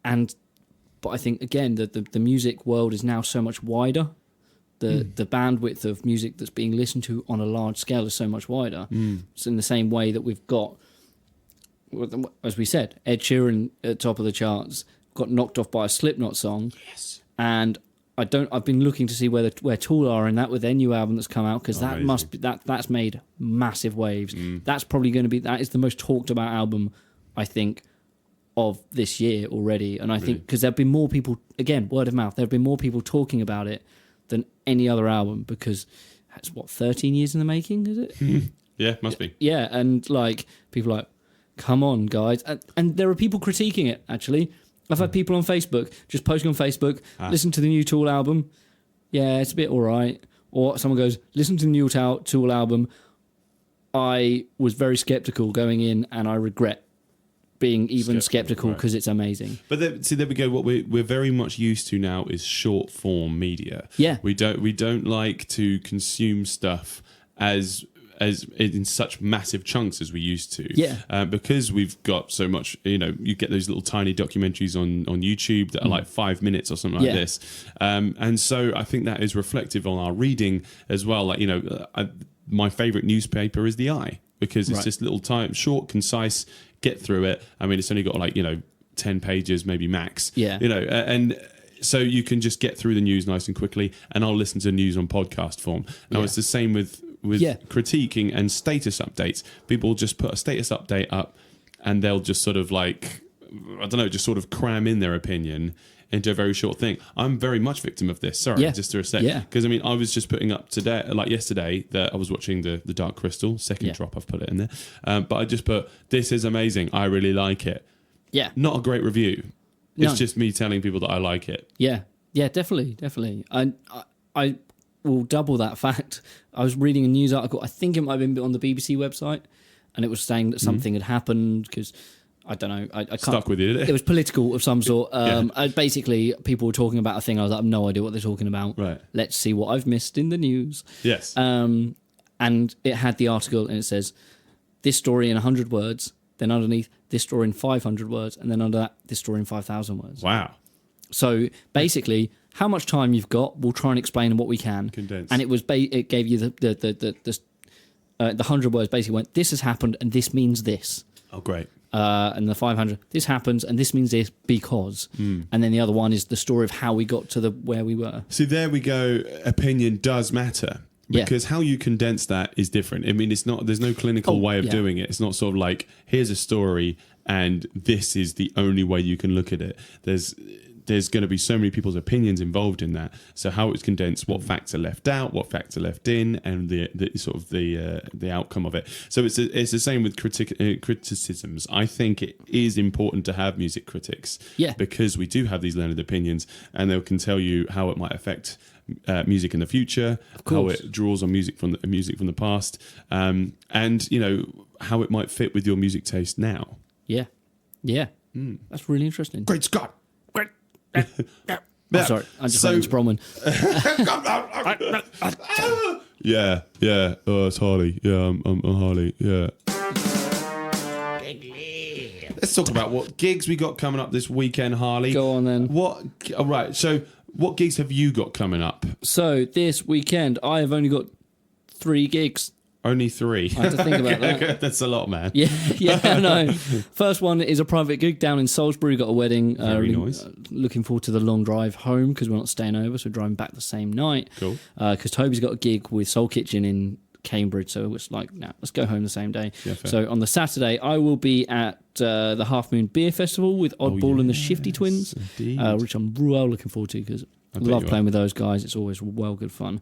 But I think, again, the music world is now so much wider. The bandwidth of music that's being listened to on a large scale is so much wider. It's in the same way that we've got, as we said, Ed Sheeran at top of the charts got knocked off by a Slipknot song. Yes. And I've been looking to see where Tool are in that with their new album that's come out, because that's made massive waves. That's probably going to be, that is the most talked about album, I think, of this year already. And I think because there've been more people, again, word of mouth, there've been more people talking about it than any other album, because that's 13 years in the making, is it? Yeah, must be. Yeah, and like people are like, come on, guys. And there are people critiquing it, actually. I've had people on Facebook just posting on Facebook, listen to the new Tool album. Yeah, it's a bit all right. Or someone goes, listen to the new Tool album. I was very skeptical going in, and I regret being even skeptical because it's amazing. But there we go. What we're very much used to now is short form media. Yeah, we don't like to consume stuff as in such massive chunks as we used to. Yeah. Because we've got so much, you get those little tiny documentaries on YouTube that are like 5 minutes or something like this. And so I think that is reflective on our reading as well. Like, my favorite newspaper is The Eye, because it's just little time, short, concise, get through it. I mean, it's only got 10 pages, maybe max. Yeah. And so you can just get through the news nice and quickly, and I'll listen to news on podcast form. Now, it's the same with critiquing and status updates. People just put a status update up, and they'll just sort of just sort of cram in their opinion into a very short thing. I'm very much victim of this. Sorry, just to a sec. Because I was just putting up today, yesterday, that I was watching the Dark Crystal second drop. I've put it in there, but I just put, this is amazing. I really like it. Yeah, not a great review. It's just me telling people that I like it. Yeah, definitely. I will double that fact. I was reading a news article, I think it might have been on the BBC website, and it was saying that something had happened, because I don't know, I can't, stuck with you. It was political of some sort. Basically, people were talking about a thing. I was like, I have no idea what they're talking about. Right. Let's see what I've missed in the news. Yes. And it had the article, and it says, this story in 100 words, then underneath, this story in 500 words, and then under that, this story in 5,000 words. Wow. So basically, how much time you've got, we'll try and explain what we can. Condense. And it gave you the 100 words basically went, this has happened and this means this. Oh, great. And the 500, this happens and this means this because. And then the other one is the story of how we got to where we were. See, there we go. Opinion does matter. Because how you condense that is different. I mean, there's no clinical way of doing it. It's not sort of like, here's a story and this is the only way you can look at it. There's going to be so many people's opinions involved in that. So how it's condensed, what facts are left out, what facts are left in, and the outcome of it. So it's the same with criticisms. I think it is important to have music critics, because we do have these learned opinions, and they can tell you how it might affect music in the future, how it draws on music from the past, and how it might fit with your music taste now. That's really interesting. Great Scott. I'm sorry, I just went into Bromman. Yeah. Oh, it's Harley. Yeah, I'm Harley. Yeah. Let's talk about what gigs we got coming up this weekend, Harley. Go on then. All right. So, what gigs have you got coming up? So this weekend, I have only got 3 gigs. Only 3. I have to think about that. That's a lot, man. Yeah, I know. First one is a private gig down in Salisbury. Got a wedding. Very nice. Looking forward to the long drive home, because we're not staying over, so we're driving back the same night. Cool. Because Toby's got a gig with Soul Kitchen in Cambridge, so it's like, now let's go home the same day. Yeah, fair. So on the Saturday, I will be at the Half Moon Beer Festival with Oddball and the Shifty Twins, which I'm well looking forward to, because I love playing with those guys. It's always well good fun.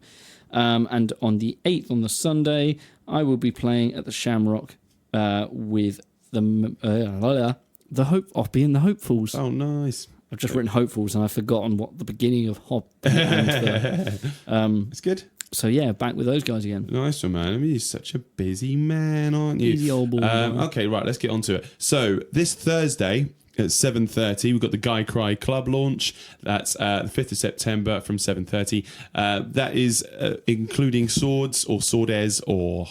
And on the 8th, on the Sunday, I will be playing at the Shamrock with the Hope. I'll be in the Hopefuls. Oh, nice. I've just written Hopefuls, and I've forgotten what the beginning of Hop. And it's good. So yeah, back with those guys again. Nice one, man. I mean, you're such a busy man, aren't you? Easy old boy. Okay, right. Let's get on to it. So this Thursday at 7:30, we've got the Guy Cry Club launch. That's the 5th of September from 7:30. That is including swords or Sordes or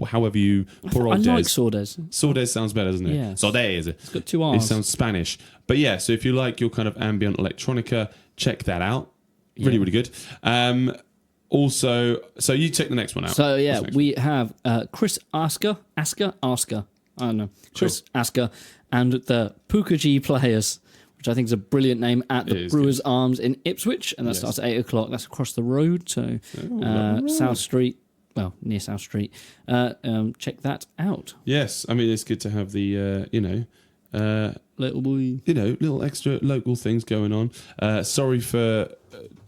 however you... I like Sordes. Sordes sounds better, doesn't it? Yeah. Sordes. It's got 2 R's. It sounds Spanish. But yeah, so if you like your kind of ambient electronica, check that out. Really, really good. Also, so you take the next one out. So yeah, What's next? we have Chris Asker. I don't know. Chris Asker and the Pukaji Players, which I think is a brilliant name, at the Brewers Arms in Ipswich, and that starts at 8 o'clock. That's across the road, so South Street. Well, near South Street. Check that out. Yes, I mean it's good to have the Little boy. little extra local things going on. Sorry for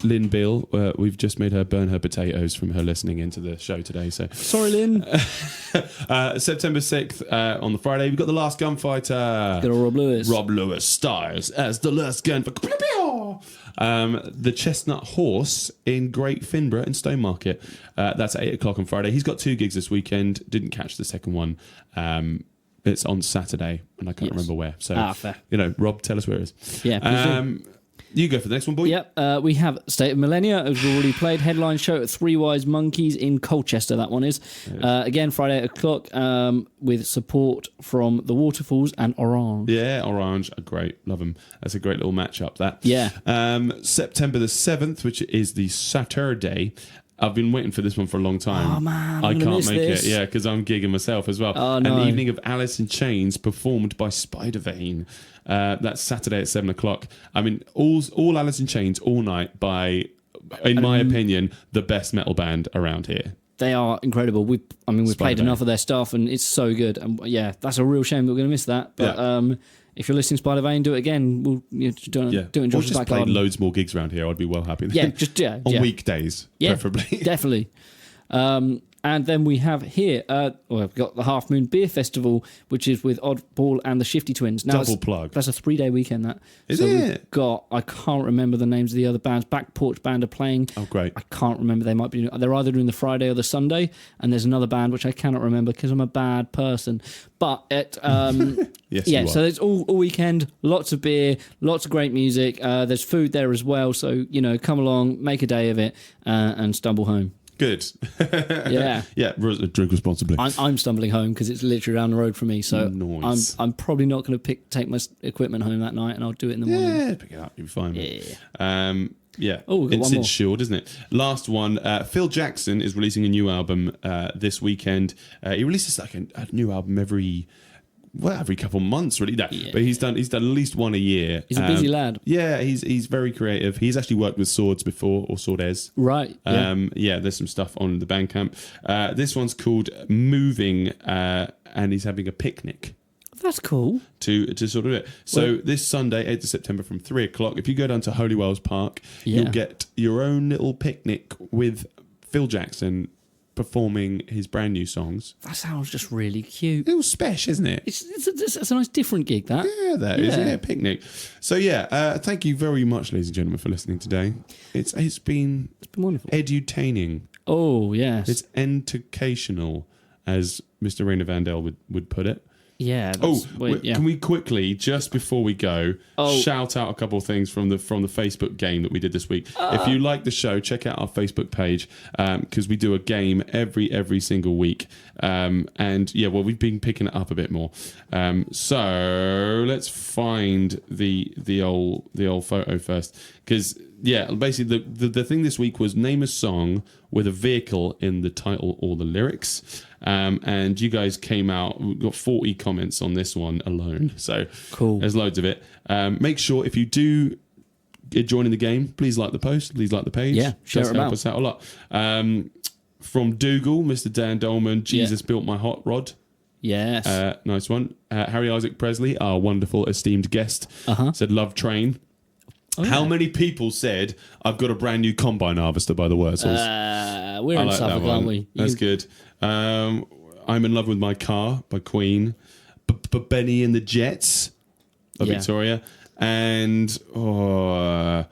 Lynn Bill. We've just made her burn her potatoes from her listening into the show today. So sorry, Lynn. September 6th on the Friday, we've got the Last Gunfighter. Got Rob Lewis. Rob Lewis stars as the Last Gunfighter. The Chestnut Horse in Great Finborough in Stone that's at 8 o'clock on Friday. He's got 2 gigs this weekend. Didn't catch the second one. It's on Saturday, and I can't remember where. So, fair. Rob, tell us where it is. Yeah, you go for the next one, boy. Yep, we have State of Millennia, as we've already played. Headline show at Three Wise Monkeys in Colchester, that one is. Again, Friday at 8 o'clock, with support from The Waterfalls and Orange. Yeah, Orange are great. Love them. That's a great little match-up, that. Yeah. September the 7th, which is the Saturday. I've been waiting for this one for a long time. Oh, man. I can't miss make this. it. Yeah, because I'm gigging myself as well. Oh, no. An evening of Alice in Chains performed by Spidervane. That's Saturday at 7 o'clock. I mean, all Alice in Chains all night by, in my opinion, the best metal band around here. They are incredible. We've played enough of their stuff, and it's so good. And yeah, that's a real shame that we're going to miss that. But if you're listening to Spidervane, do it again. We'll do it in Or Josh's just back play garden. loads more gigs around here. I'd be well happy. Yeah, on weekdays, preferably. Definitely. And then we have here, we've got the Half Moon Beer Festival, which is with Oddball and the Shifty Twins. Now, Double plug. That's a 3-day weekend, that. Is it? We've got, I can't remember the names of the other bands. Back Porch Band are playing. Oh, great. I can't remember. They're either doing the Friday or the Sunday. And there's another band, which I cannot remember because I'm a bad person. But Yes, you are. so it's all weekend, lots of beer, lots of great music. There's food there as well. So, come along, make a day of it, and stumble home. Good. Yeah. Yeah, drink responsibly. I'm stumbling home because it's literally around the road from me. So Nice. I'm probably not going to take my equipment home that night, and I'll do it in the morning. Yeah, pick it up. You'll be fine. Yeah. Oh, we've got it's one more. insured, isn't it? Last one. Phil Jackson is releasing a new album this weekend. He releases like a new album every couple months, really. But he's done at least one a year. He's a busy lad. Yeah, he's very creative. He's actually worked with Swords before, or Sordes. Right. Yeah. There's some stuff on the Bandcamp. This one's called Moving, and he's having a picnic. That's cool. To sort of do it. So this Sunday, 8th of September from 3 o'clock, if you go down to Holywells Park, you'll get your own little picnic with Phil Jackson performing his brand new songs. That sounds just really cute. Little special, isn't it? It's a nice different gig, that. Yeah, that is. Yeah, picnic. So thank you very much, ladies and gentlemen, for listening today. It's been wonderful. Edutaining. Oh, yes. It's educational, as Mr. Rainer Vandel would put it. Yeah. Can we quickly, just before we go, shout out a couple of things from the Facebook game that we did this week? If you like the show, check out our Facebook page, because we do a game every single week. We've been picking it up a bit more. So let's find the old photo first, because basically the thing this week was name a song with a vehicle in the title or the lyrics. And you guys came out, we've got 40 comments on this one alone. So cool. There's loads of it. Make sure if you do join in the game, please like the post, please like the page. Yeah, share it help us out a lot. From Dougal, Mr. Dan Dolman, Jesus built my hot rod. Yes. Nice one. Harry Isaac Presley, our wonderful esteemed guest, said love train. How many people said, I've got a brand new combine harvester by the Wurzels? We're in Suffolk, aren't we? That's good. I'm in love with my car by Queen. Benny and the Jets by Victoria. And Love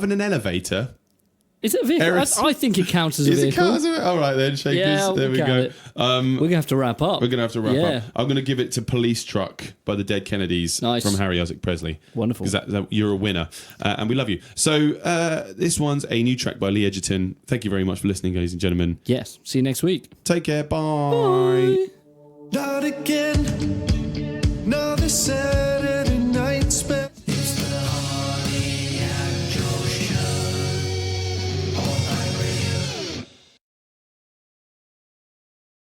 in an Elevator Is it a vehicle? I think it counts as a Is it vehicle. cars? All right then, Shakers. Yeah, there we we'll go. count it. We're going to have to wrap up. We're going to have to wrap Yeah. up. I'm going to give it to Police Truck by the Dead Kennedys Nice. from Harry Isaac Presley. Wonderful. Because you're a winner. And we love you. So this one's a new track by Lee Egerton. Thank you very much for listening, ladies and gentlemen. Yes. See you next week. Take care. Bye. Not again. No, this